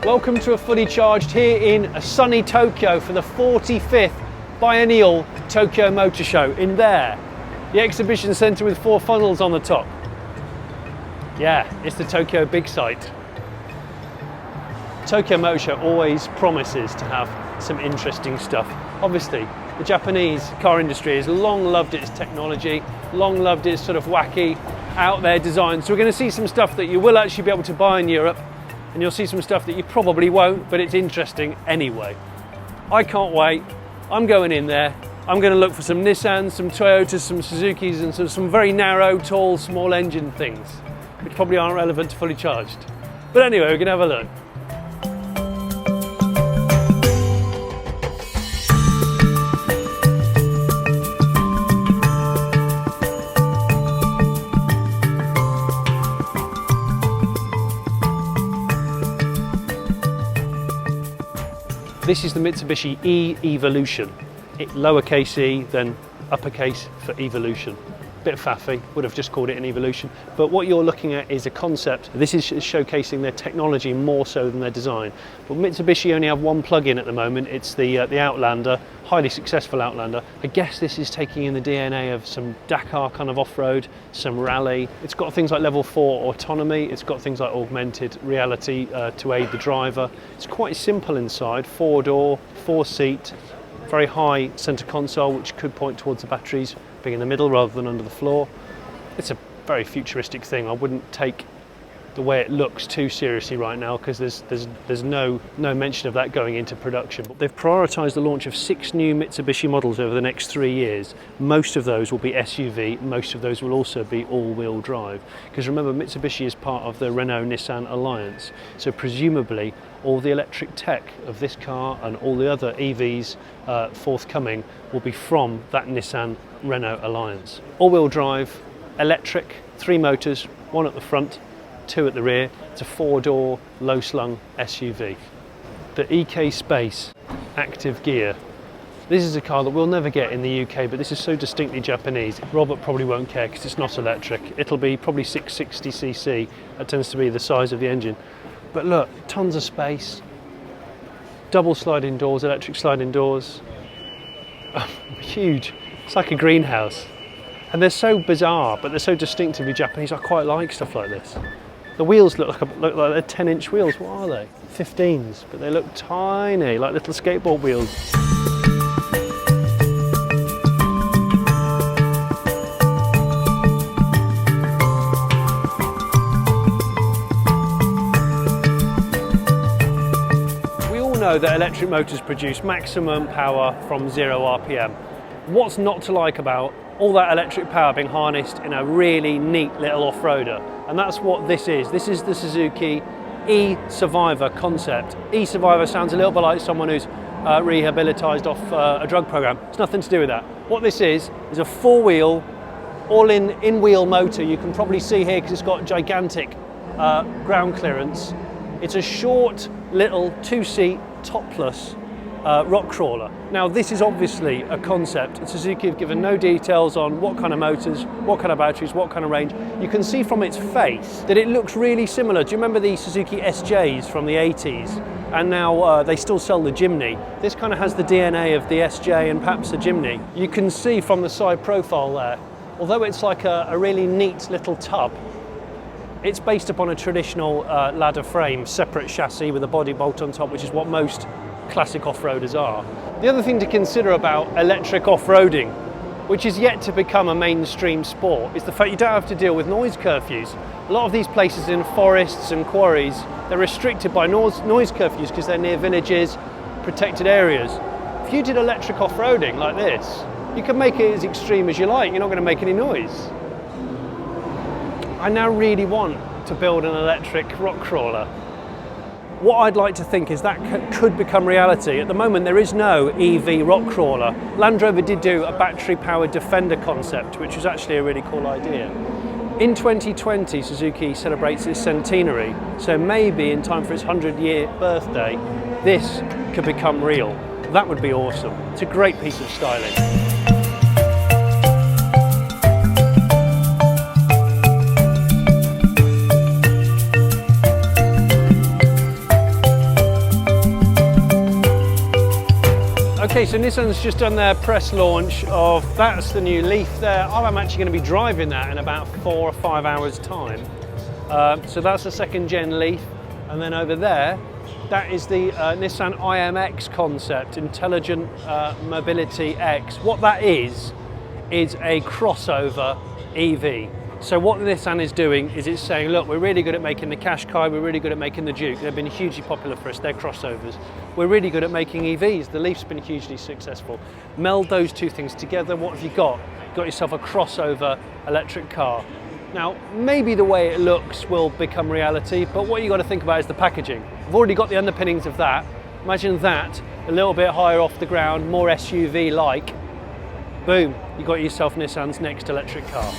Welcome to a fully charged here in a sunny Tokyo for the 45th biennial Tokyo Motor Show. In there, the exhibition centre with 4 funnels on the top. Yeah, it's the Tokyo big site. Tokyo Motor Show always promises to have some interesting stuff. Obviously, the Japanese car industry has long loved its technology, long loved its sort of wacky, out there design. So we're going to see some stuff that you will actually be able to buy in Europe, and you'll see some stuff that you probably won't, but it's interesting anyway. I can't wait. I'm going in there. I'm going to look for some Nissans, some Toyotas, some Suzukis, and some very narrow, tall, small engine things, which probably aren't relevant to fully charged. But anyway, we're going to have a look. This is the Mitsubishi E Evolution. Lowercase e, then uppercase for Evolution. Bit faffy, would have just called it an Evolution. But what you're looking at is a concept. This is showcasing their technology more so than their design. But Mitsubishi only have one plug-in at the moment. It's the Outlander, highly successful Outlander. I guess this is taking in the DNA of some Dakar kind of off-road, some rally. It's got things like level 4 autonomy. It's got things like augmented reality to aid the driver. It's quite simple inside, 4-door, 4-seat, very high centre console, which could point towards the batteries being in the middle rather than under the floor. It's a very futuristic thing. I wouldn't take the way it looks too seriously right now, because there's no mention of that going into production. But they've prioritised the launch of 6 new Mitsubishi models over the next 3 years. Most of those will be SUV, most of those will also be all-wheel drive. Because remember, Mitsubishi is part of the Renault-Nissan alliance, so presumably all the electric tech of this car and all the other EVs forthcoming will be from that Nissan-Renault alliance. All-wheel drive, electric, 3 motors, 1 at the front, 2 at the rear. It's a 4-door, low-slung SUV. The EK Space Active Gear. This is a car that we'll never get in the UK, but this is so distinctly Japanese. Robert probably won't care because it's not electric. It'll be probably 660cc. That tends to be the size of the engine. But look, tons of space. Double sliding doors, electric sliding doors. Huge. It's like a greenhouse. And they're so bizarre, but they're so distinctively Japanese. I quite like stuff like this. The wheels look like they're 10-inch wheels. What are they? 15s, but they look tiny, like little skateboard wheels. We all know that electric motors produce maximum power from 0 RPM. What's not to like about all that electric power being harnessed in a really neat little off-roader? And that's what this is. This is the Suzuki E-Survivor concept. E-Survivor sounds a little bit like someone who's rehabilitated off a drug program. It's nothing to do with that. What this is a 4-wheel, all-in-wheel motor. You can probably see here because it's got gigantic ground clearance. It's a short little 2-seat topless rock crawler. Now this is obviously a concept. Suzuki have given no details on what kind of motors, what kind of batteries, what kind of range. You can see from its face that it looks really similar. Do you remember the Suzuki SJs from the 80s? And now they still sell the Jimny. This kind of has the DNA of the SJ and perhaps the Jimny. You can see from the side profile there, although it's like a really neat little tub, it's based upon a traditional ladder frame, separate chassis with a body bolt on top, which is what most classic off-roaders are. The other thing to consider about electric off-roading, which is yet to become a mainstream sport, is the fact you don't have to deal with noise curfews. A lot of these places in forests and quarries, they're restricted by noise curfews because they're near villages, protected areas. If you did electric off-roading like this, you can make it as extreme as you like. You're not going to make any noise. I now really want to build an electric rock crawler. What I'd like to think is that could become reality. At the moment, there is no EV rock crawler. Land Rover did do a battery-powered Defender concept, which was actually a really cool idea. In 2020, Suzuki celebrates its centenary, so maybe in time for its 100-year birthday, this could become real. That would be awesome. It's a great piece of styling. Okay, so Nissan's just done their press launch of, that's the new Leaf there. I'm actually going to be driving that in about 4 or 5 hours time. So that's the second gen Leaf. And then over there, that is the Nissan IMX concept, Intelligent Mobility X. What that is a crossover EV. So what Nissan is doing is it's saying, look, we're really good at making the Qashqai, we're really good at making the Duke. They've been hugely popular for us, they're crossovers. We're really good at making EVs. The Leaf's been hugely successful. Meld those two things together, what have you got? You've got yourself a crossover electric car. Now, maybe the way it looks will become reality, but what you've got to think about is the packaging. I've already got the underpinnings of that. Imagine that, a little bit higher off the ground, more SUV-like. Boom, you got yourself Nissan's next electric car.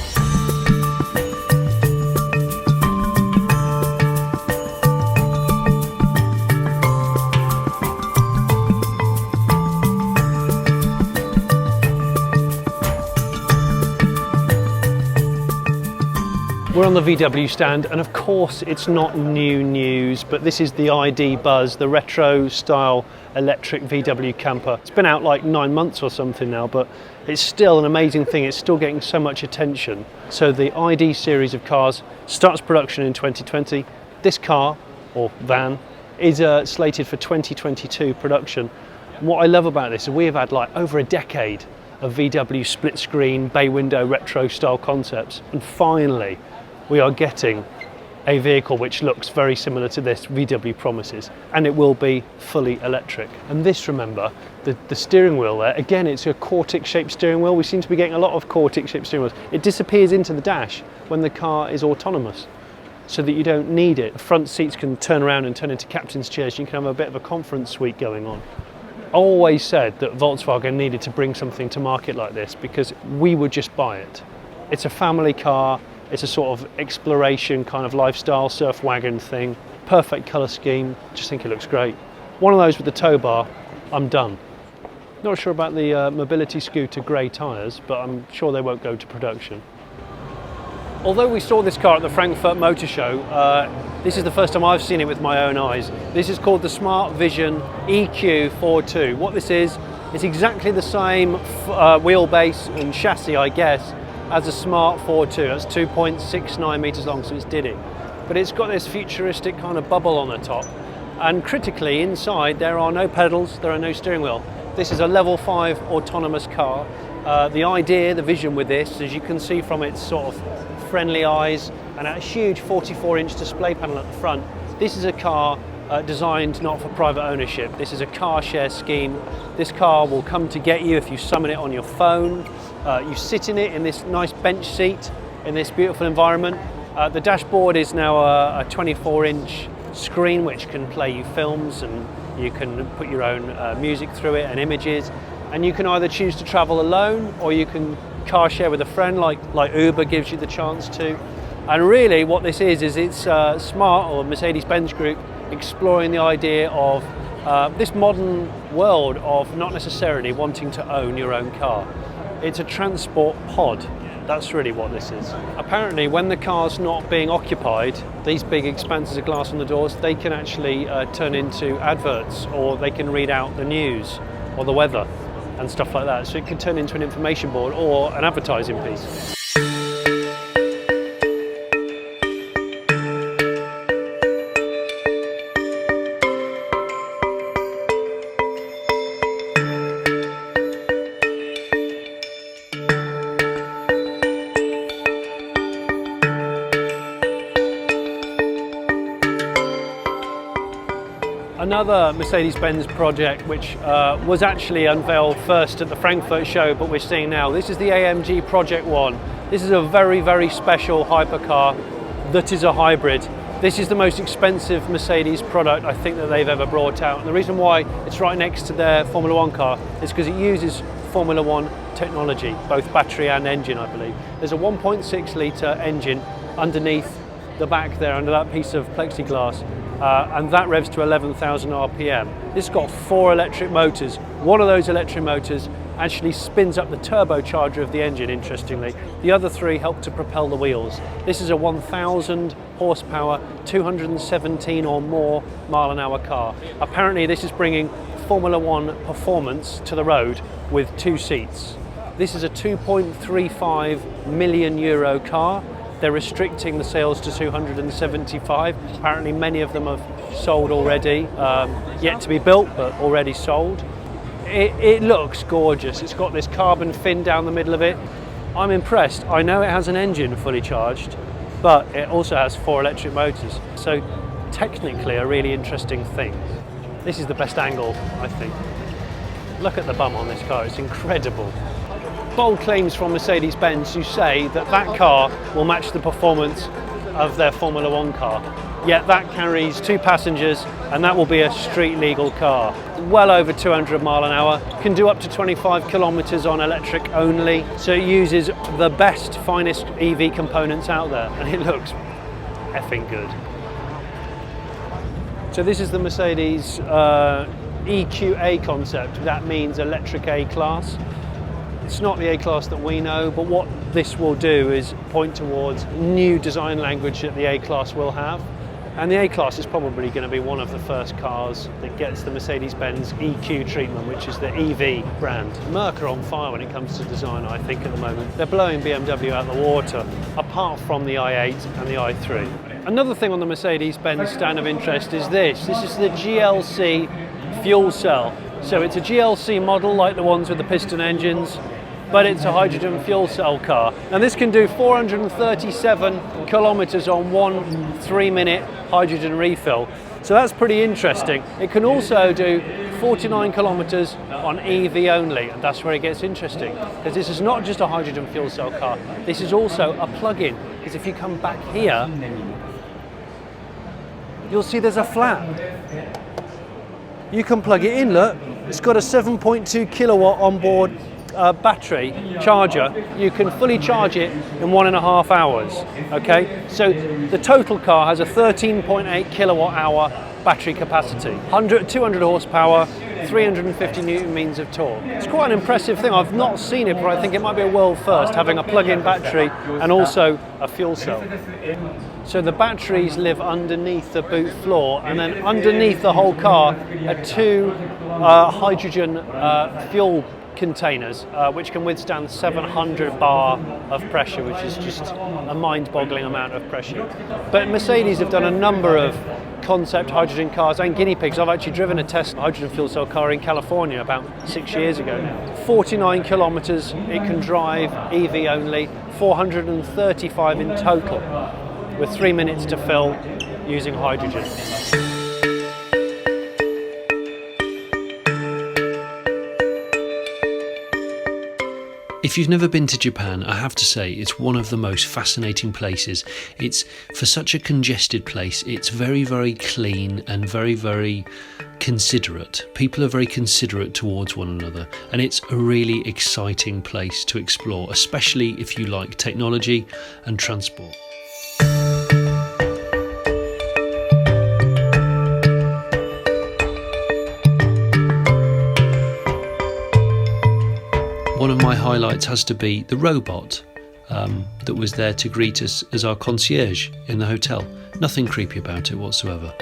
We're on the VW stand, and of course it's not new news, but this is the ID Buzz, the retro style electric VW camper. It's been out like 9 months or something now, but it's still an amazing thing. It's still getting so much attention. So the ID series of cars starts production in 2020. This car, or van, is slated for 2022 production. And what I love about this is we have had like over a decade of VW split screen, bay window, retro style concepts, and finally we are getting a vehicle which looks very similar to this VW promises, and it will be fully electric. And this, remember, the steering wheel there, again, it's a Cortex shaped steering wheel. We seem to be getting a lot of Cortex shaped steering wheels. It disappears into the dash when the car is autonomous, so that you don't need it. The front seats can turn around and turn into captain's chairs. You can have a bit of a conference suite going on. I always said that Volkswagen needed to bring something to market like this because we would just buy it. It's a family car. It's a sort of exploration kind of lifestyle surf wagon thing. Perfect colour scheme, just think it looks great. One of those with the tow bar, I'm done. Not sure about the mobility scooter grey tyres, but I'm sure they won't go to production. Although we saw this car at the Frankfurt Motor Show, this is the first time I've seen it with my own eyes. This is called the Smart Vision EQ4. What this is, it's exactly the same wheelbase and chassis, I guess, as a Smart 4.2. That's 2.69 metres long, so it's Diddy. But it's got this futuristic kind of bubble on the top. And critically, inside, there are no pedals, there are no steering wheel. This is a level 5 autonomous car. The idea, the vision with this, as you can see from its sort of friendly eyes and a huge 44-inch display panel at the front, this is a car designed not for private ownership. This is a car share scheme. This car will come to get you if you summon it on your phone. You sit in it in this nice bench seat in this beautiful environment. The dashboard is now a 24-inch screen which can play you films, and you can put your own music through it and images. And you can either choose to travel alone, or you can car share with a friend, like Uber gives you the chance to. And really what this is it's Smart, or Mercedes-Benz Group, exploring the idea of this modern world of not necessarily wanting to own your own car. It's a transport pod. That's really what this is. Apparently, when the car's not being occupied, these big expanses of glass on the doors, they can actually turn into adverts, or they can read out the news or the weather and stuff like that. So it can turn into an information board or an advertising piece. Another Mercedes-Benz project which was actually unveiled first at the Frankfurt show, but we're seeing now. This is the Amg Project 1. This is a very, very special hypercar that is a hybrid. This is the most expensive Mercedes product I think that they've ever brought out. And the reason why it's right next to their Formula One car is because it uses Formula One technology, both battery and engine, I believe. There's a 1.6 litre engine underneath the back there, under that piece of plexiglass. And that revs to 11,000 RPM. This has got 4 electric motors. One of those electric motors actually spins up the turbocharger of the engine, interestingly. The other 3 help to propel the wheels. This is a 1,000 horsepower, 217 or more mile an hour car. Apparently this is bringing Formula One performance to the road with 2 seats. This is a €2.35 million car. They're restricting the sales to 275. Apparently many of them have sold already, yet to be built, but already sold. It looks gorgeous. It's got this carbon fin down the middle of it. I'm impressed. I know it has an engine fully charged, but it also has 4 electric motors. So technically a really interesting thing. This is the best angle, I think. Look at the bum on this car, it's incredible. Bold claims from Mercedes-Benz who say that that car will match the performance of their Formula One car. Yet that carries 2 passengers and that will be a street legal car. Well over 200 mile an hour, can do up to 25 kilometers on electric only. So it uses the best, finest EV components out there and it looks effing good. So this is the Mercedes EQA concept. That means electric A-Class. It's not the A-Class that we know, but what this will do is point towards new design language that the A-Class will have. And the A-Class is probably going to be one of the first cars that gets the Mercedes-Benz EQ treatment, which is the EV brand. Merc are on fire when it comes to design, I think, at the moment. They're blowing BMW out the water, apart from the i8 and the i3. Another thing on the Mercedes-Benz stand of interest is this. This is the Glc Fuel Cell. So it's a GLC model like the ones with the piston engines, but it's a hydrogen fuel cell car. And this can do 437 kilometers on one 3-minute hydrogen refill. So that's pretty interesting. It can also do 49 kilometers on EV only, and that's where it gets interesting. Because this is not just a hydrogen fuel cell car, this is also a plug-in. Because if you come back here, you'll see there's a flap. You can plug it in, look. It's got a 7.2 kilowatt onboard battery charger. You can fully charge it in 1.5 hours. Okay, so the total car has a 13.8 kilowatt hour battery capacity, 200 horsepower, 350 newton meters of torque. It's quite an impressive thing. I've not seen it, but I think it might be a world first, having a plug-in battery and also a fuel cell. So the batteries live underneath the boot floor, and then underneath the whole car are 2 hydrogen fuel containers, which can withstand 700 bar of pressure, which is just a mind-boggling amount of pressure. But Mercedes have done a number of concept hydrogen cars and guinea pigs. I've actually driven a test hydrogen fuel cell car in California about 6 years ago now. 49 kilometers it can drive, EV only, 435 in total, with 3 minutes to fill using hydrogen. If you've never been to Japan, I have to say it's one of the most fascinating places. It's, for such a congested place, it's very, very clean and very, very considerate. People are very considerate towards one another, and it's a really exciting place to explore, especially if you like technology and transport. One of my highlights has to be the robot that was there to greet us as our concierge in the hotel. Nothing creepy about it whatsoever.